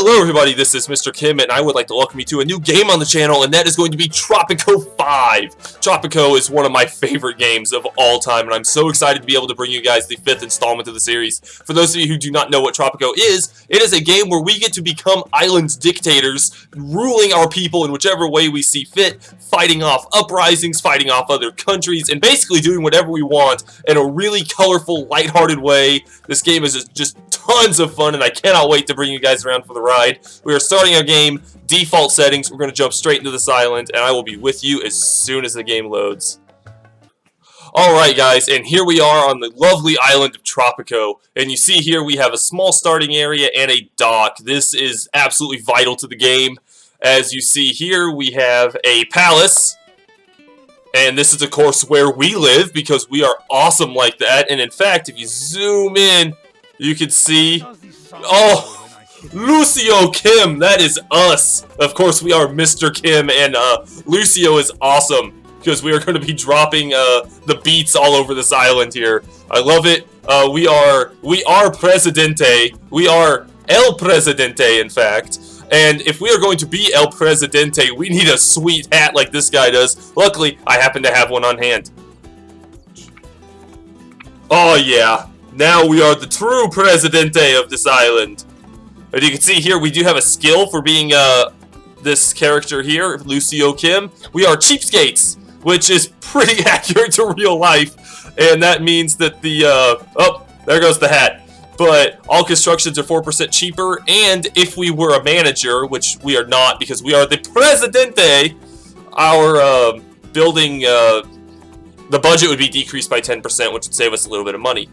Hello everybody, this is Mr. Kim, and I would like to welcome you to a new game on the channel, and that is going to be Tropico 5. Tropico is one of my favorite games of all time, and I'm so excited to be able to bring you guys the 5th installment of the series. For those of you who do not know what Tropico is, it is a game where we get to become island dictators, ruling our people in whichever way we see fit, fighting off uprisings, fighting off other countries, and basically doing whatever we want in a really colorful, lighthearted way. This game is just tons of fun, and I cannot wait to bring you guys around for the ride. We are starting our game, default settings. We're going to jump straight into this island, and I will be with you as soon as the game loads. Alright guys, and here we are on the lovely island of Tropico, and you see here we have a small starting area and a dock. This is absolutely vital to the game. As you see here, we have a palace, and this is of course where we live because we are awesome like that. And in fact, if you zoom in, you can see, oh, Lucio Kim, that is us. Of course, we are Mr. Kim, and Lucio is awesome because we are going to be dropping the beats all over this island here. I love it. We are Presidente. We are El Presidente, in fact. And if we are going to be El Presidente, we need a sweet hat like this guy does. Luckily, I happen to have one on hand. Oh yeah, now we are the true Presidente of this island. As you can see here, we do have a skill for being this character here, Lucio Kim. We are cheapskates, which is pretty accurate to real life. And that means that the, oh, there goes the hat. But all constructions are 4% cheaper, and if we were a manager, which we are not because we are the Presidente, our building, the budget would be decreased by 10%, which would save us a little bit of money.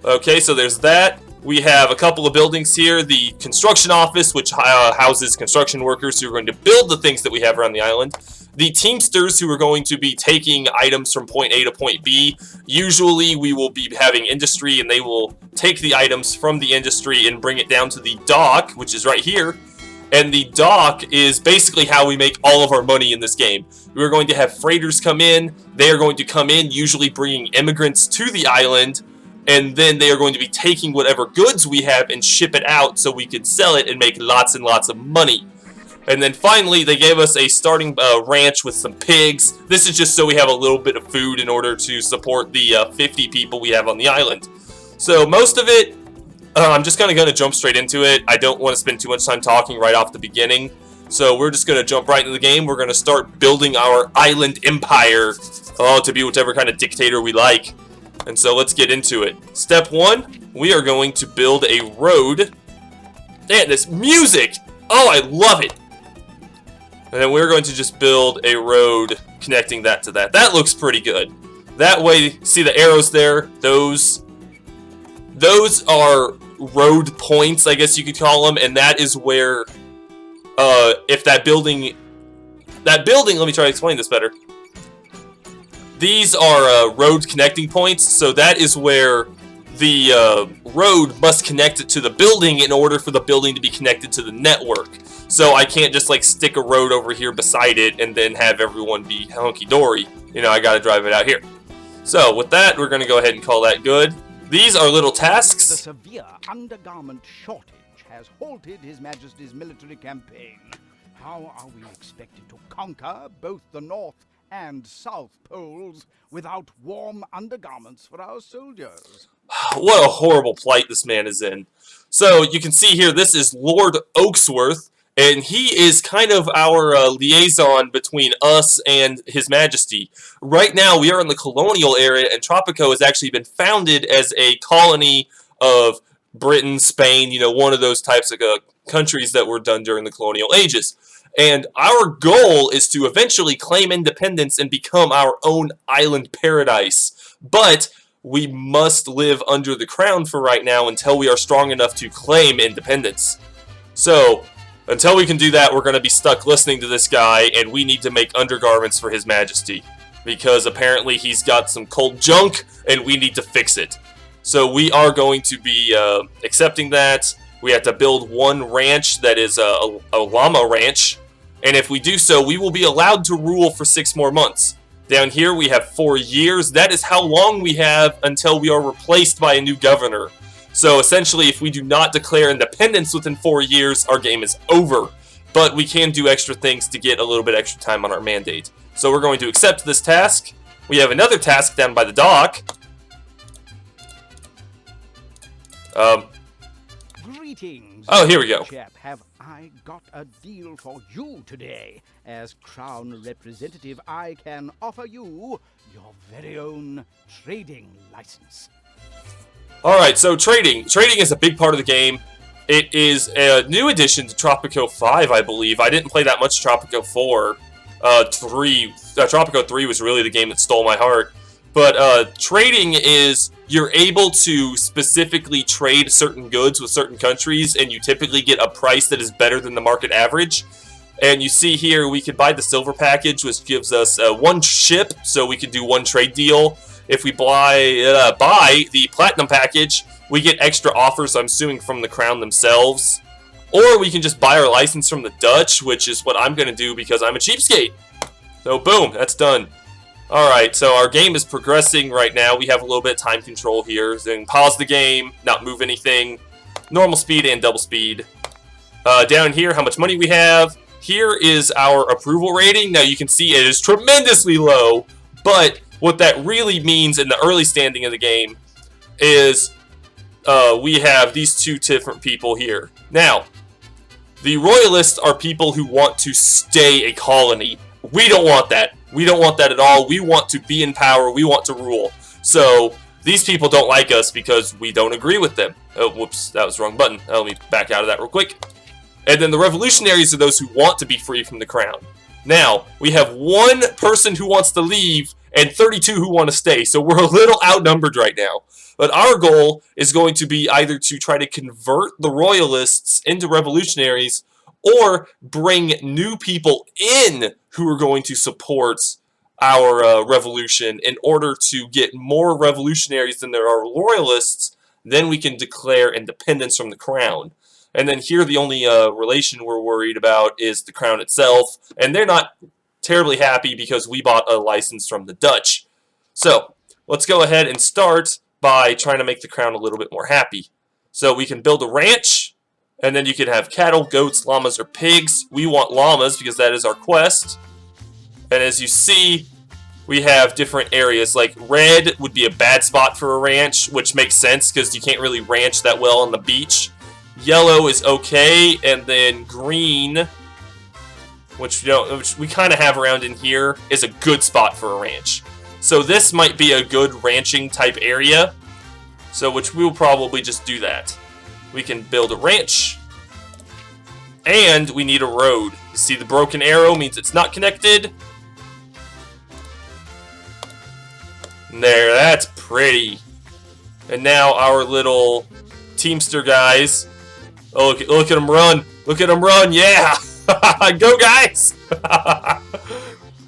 Okay, so there's that. We have a couple of buildings here. The construction office, which houses construction workers who are going to build the things that we have around the island. The teamsters, who are going to be taking items from point A to point B. Usually we will be having industry, and they will take the items from the industry and bring it down to the dock, which is right here. And the dock is basically how we make all of our money in this game. We're going to have freighters come in. They are going to come in, usually bringing immigrants to the island. And then they are going to be taking whatever goods we have and ship it out so we can sell it and make lots and lots of money. And then finally, they gave us a starting ranch with some pigs. This is just so we have a little bit of food in order to support the 50 people we have on the island. So most of it, I'm just kind of going to jump straight into it. I don't want to spend too much time talking right off the beginning. So we're just going to jump right into the game. We're going to start building our island empire to be whatever kind of dictator we like. And so let's get into it. Step 1, we are going to build a road. Man, this music! Oh, I love it! And then we're going to just build a road connecting that to that. That looks pretty good. That way, see the arrows there? Those are road points, I guess you could call them. And that is where, if that building, let me try to explain this better. These are road connecting points, so that is where the road must connect it to the building in order for the building to be connected to the network. So I can't just like stick a road over here beside it and then have everyone be hunky-dory. You know, I gotta drive it out here. So with that, we're gonna go ahead and call that good. These are little tasks. The severe undergarment shortage has halted His Majesty's military campaign. How are we expected to conquer both the North and South Poles without warm undergarments for our soldiers? What a horrible plight this man is in. So you can see here, this is Lord Oaksworth, and he is kind of our liaison between us and His Majesty. Right now, we are in the colonial area, and Tropico has actually been founded as a colony of Britain, Spain, you know, one of those types of countries that were done during the colonial ages. And our goal is to eventually claim independence and become our own island paradise. But we must live under the crown for right now until we are strong enough to claim independence. So, until we can do that, we're going to be stuck listening to this guy, and we need to make undergarments for His Majesty. Because apparently he's got some cold junk, and we need to fix it. So we are going to be accepting that. We have to build one ranch that is a llama ranch. And if we do so, we will be allowed to rule for 6 more months. Down here we have 4 years. That is how long we have until we are replaced by a new governor. So essentially, if we do not declare independence within 4 years, our game is over. But we can do extra things to get a little bit extra time on our mandate. So we're going to accept this task. We have another task down by the dock. Greetings. Oh, here we go. Chap, have I got a deal for you today? As Crown representative, I can offer you your very own trading license. Alright, so trading. Trading is a big part of the game. It is a new addition to Tropico 5, I believe. I didn't play that much Tropico 4. Tropico 3 was really the game that stole my heart. But trading is you're able to specifically trade certain goods with certain countries, and you typically get a price that is better than the market average. And you see here, we could buy the silver package, which gives us one ship, so we could do one trade deal. If we buy the platinum package, we get extra offers, I'm assuming, from the Crown themselves. Or we can just buy our license from the Dutch, which is what I'm going to do because I'm a cheapskate. So boom, that's done. Alright, so our game is progressing right now. We have a little bit of time control here. Then pause the game, not move anything. Normal speed and double speed. Down here, how much money we have. Here is our approval rating. Now you can see it is tremendously low, but what that really means in the early standing of the game is we have these two different people here. Now, the Royalists are people who want to stay a colony. We don't want that. We don't want that at all. We want to be in power. We want to rule. So, these people don't like us because we don't agree with them. Oh, whoops, that was the wrong button. Let me back out of that real quick. And then the revolutionaries are those who want to be free from the crown. Now, we have one person who wants to leave and 32 who want to stay. So we're a little outnumbered right now. But our goal is going to be either to try to convert the royalists into revolutionaries or bring new people in who are going to support our revolution in order to get more revolutionaries than there are royalists. Then we can declare independence from the crown. And then here the only relation we're worried about is the crown itself. And they're not terribly happy because we bought a license from the Dutch. So let's go ahead and start by trying to make the crown a little bit more happy. So we can build a ranch, and then you can have cattle, goats, llamas, or pigs. We want llamas because that is our quest. And as you see, we have different areas. Like red would be a bad spot for a ranch, which makes sense because you can't really ranch that well on the beach. Yellow is okay, and then green, which we kind of have around in here, is a good spot for a ranch. So this might be a good ranching type area, so which we'll probably just do that. We can build a ranch, and we need a road. You see the broken arrow means it's not connected. And there, that's pretty. And now our little teamster guys. Oh, look at them run. Look at them run. Yeah. Go, guys.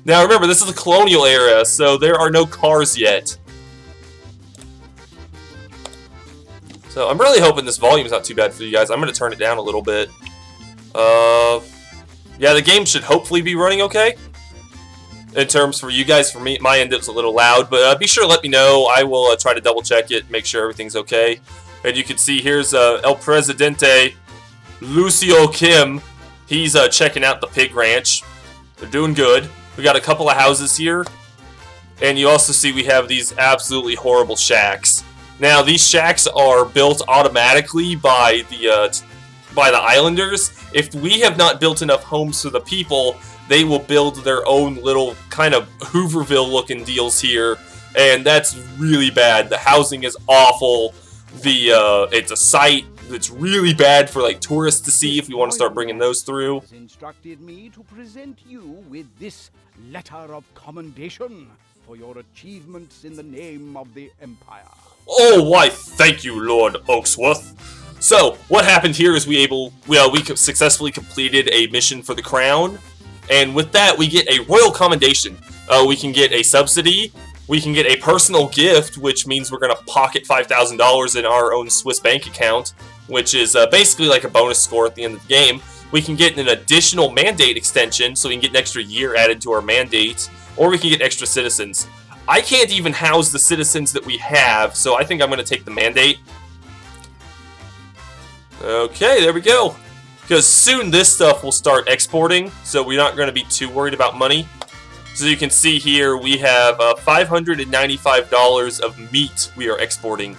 Now, remember, this is the colonial era, so there are no cars yet. So I'm really hoping this volume is not too bad for you guys. I'm going to turn it down a little bit. Yeah, the game should hopefully be running okay. In terms for you guys, for me, my end, it was a little loud. But be sure to let me know. I will try to double check it, make sure everything's okay. And you can see here's El Presidente Lucio Kim. He's checking out the pig ranch. They're doing good. We got a couple of houses here. And you also see we have these absolutely horrible shacks. Now, these shacks are built automatically by the islanders. If we have not built enough homes for the people, they will build their own little kind of Hooverville-looking deals here. And that's really bad. The housing is awful. It's a site that's really bad for like tourists to see if we want to start bringing those through. Has instructed me to present you with this letter of commendation for your achievements in the name of the Empire. Oh, why, thank you, Lord Oaksworth. So, what happened here is we successfully completed a mission for the crown, and with that, we get a royal commendation. We can get a subsidy. We can get a personal gift, which means we're going to pocket $5,000 in our own Swiss bank account, which is basically like a bonus score at the end of the game. We can get an additional mandate extension, so we can get an extra year added to our mandate, or we can get extra citizens. I can't even house the citizens that we have, so I think I'm going to take the mandate. Okay, there we go. Because soon this stuff will start exporting, so we're not going to be too worried about money. So you can see here we have $595 of meat we are exporting.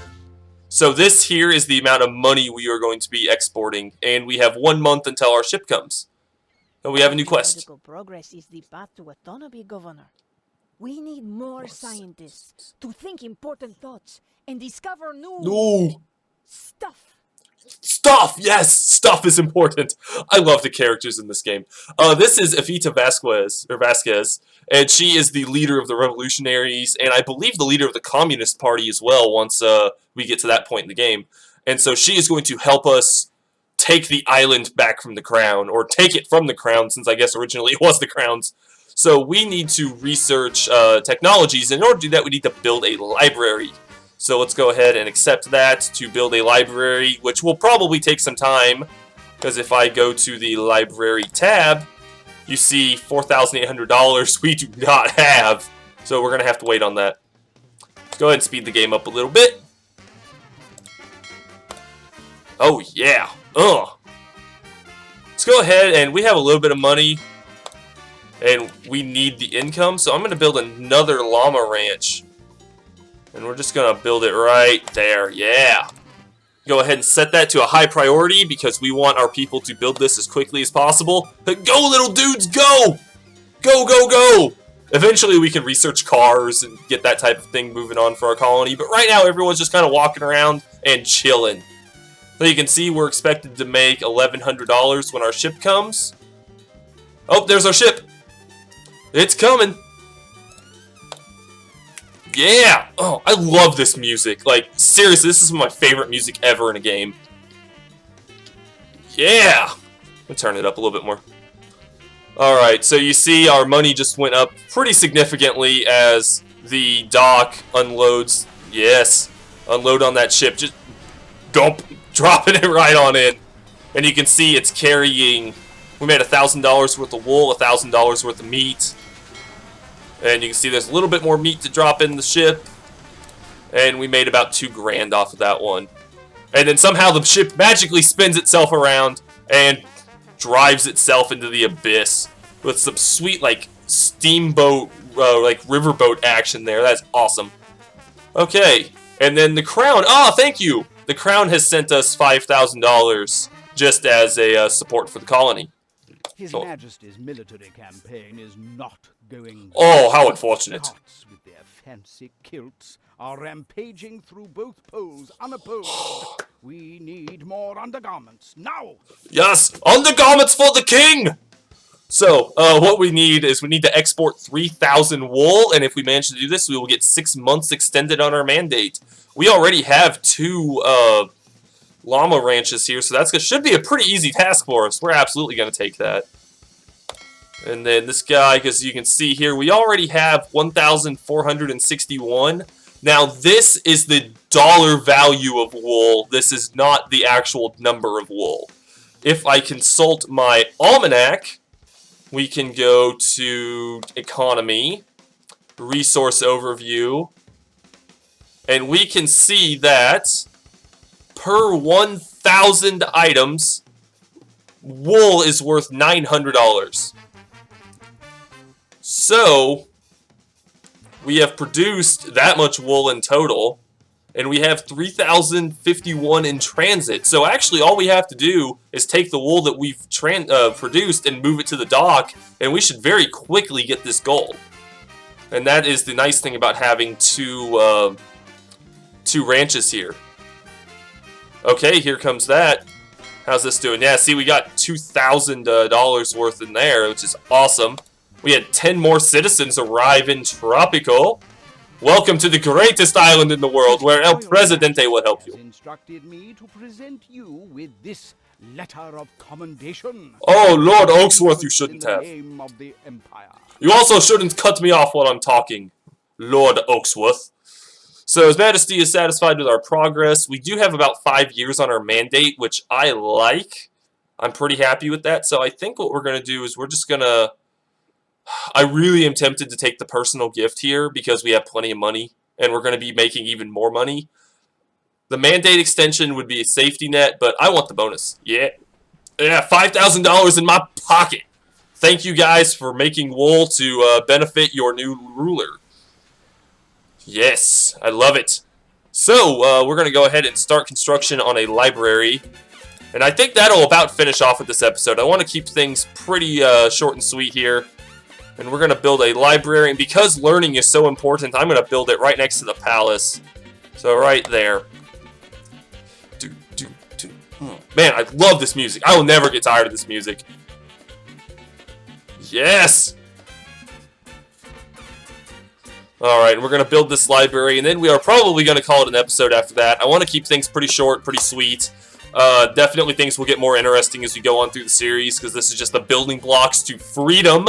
So this here is the amount of money we are going to be exporting, and we have 1 month until our ship comes. And we have a new quest. Technological progress is the path to autonomy, Governor. We need more scientists to think important thoughts and discover new stuff. Stuff! Yes! Stuff is important. I love the characters in this game. This is Evita Vasquez, and she is the leader of the revolutionaries, and I believe the leader of the Communist Party as well once we get to that point in the game. And so she is going to help us take the island back from the crown, or take it from the crown, since I guess originally it was the crown's. So we need to research technologies. In order to do that, we need to build a library. So let's go ahead and accept that to build a library, which will probably take some time, because if I go to the library tab, you see $4,800 we do not have. So we're going to have to wait on that. Let's go ahead and speed the game up a little bit. Oh, yeah. Let's go ahead, and we have a little bit of money, and we need the income. So I'm going to build another llama ranch. And we're just going to build it right there. Yeah. Go ahead and set that to a high priority because we want our people to build this as quickly as possible. But go, little dudes, go! Go, go, go! Eventually we can research cars and get that type of thing moving on for our colony. But right now everyone's just kind of walking around and chilling. So you can see we're expected to make $1,100 when our ship comes. Oh, there's our ship. It's coming. Yeah! Oh, I love this music. Like, seriously, this is some of my favorite music ever in a game. Yeah! Let me turn it up a little bit more. Alright, so you see our money just went up pretty significantly as the dock unloads. Yes. Unload on that ship. Just dropping it right on in. And you can see it's carrying... We made $1,000 worth of wool, $1,000 worth of meat. And you can see there's a little bit more meat to drop in the ship. And we made about $2 grand off of that one. And then somehow the ship magically spins itself around and drives itself into the abyss with some sweet, like, steamboat, like, riverboat action there. That's awesome. Okay. And then the Crown. Oh, thank you. The Crown has sent us $5,000 just as a support for the colony. His Majesty's military campaign is not going. Oh, how unfortunate. Scots with their fancy kilts are rampaging through both poles unopposed. We need more undergarments now. Yes, undergarments for the king. So, what we need is we need to export 3,000 wool, and if we manage to do this, we will get 6 months extended on our mandate. We already have 2 llama ranches here, so that should be a pretty easy task for us. We're absolutely going to take that. And then this guy, because you can see here, we already have 1,461. Now, this is the dollar value of wool. This is not the actual number of wool. If I consult my almanac, we can go to economy, resource overview, and we can see that per 1,000 items, wool is worth $900. So, we have produced that much wool in total, and we have 3,051 in transit. So actually, all we have to do is take the wool that we've produced and move it to the dock, and we should very quickly get this goal. And that is the nice thing about having two ranches here. Okay, here comes that. How's this doing? Yeah, see, we got $2,000 worth in there, which is awesome. We had 10 more citizens arrive in Tropico. Welcome to the greatest island in the world, where El Presidente will help you. Instructed me to present you with this letter of commendation. Oh, Lord Oaksworth, you shouldn't have. In the name of the Empire. You also shouldn't cut me off while I'm talking, Lord Oaksworth. So, His Majesty is satisfied with our progress. We do have about 5 years on our mandate, which I like. I'm pretty happy with that. So, I think what we're going to do is we're just going to... I really am tempted to take the personal gift here because we have plenty of money and we're going to be making even more money. The mandate extension would be a safety net, but I want the bonus. Yeah. Yeah, $5,000 in my pocket. Thank you guys for making wool to benefit your new ruler. Yes, I love it. So, we're going to go ahead and start construction on a library. And I think that'll about finish off with this episode. I want to keep things pretty short and sweet here. And we're going to build a library. And because learning is so important, I'm going to build it right next to the palace. So, right there. Man, I love this music. I will never get tired of this music. Yes! Alright, we're going to build this library, and then we are probably going to call it an episode after that. I want to keep things pretty short, pretty sweet. Definitely things will get more interesting as we go on through the series, because this is just the building blocks to freedom,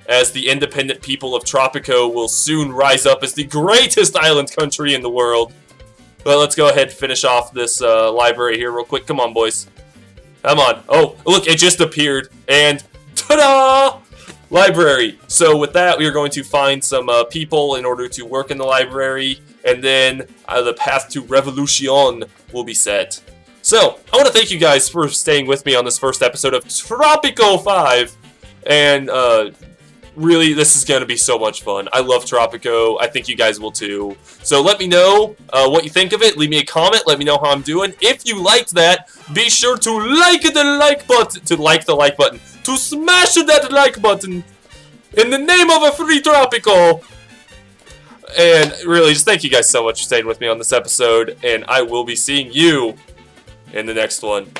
as the independent people of Tropico will soon rise up as the greatest island country in the world. But let's go ahead and finish off this library here real quick. Come on, boys. Come on. Oh, look, it just appeared. And ta-da! Library. So with that, we are going to find some people in order to work in the library. And then the path to revolution will be set. So, I want to thank you guys for staying with me on this first episode of Tropico 5. And really, this is going to be so much fun. I love Tropico. I think you guys will too. So let me know what you think of it. Leave me a comment. Let me know how I'm doing. If you liked that, be sure to like the like button. To smash that like button. In the name of a free Tropico. And really, just thank you guys so much for staying with me on this episode. And I will be seeing you in the next one.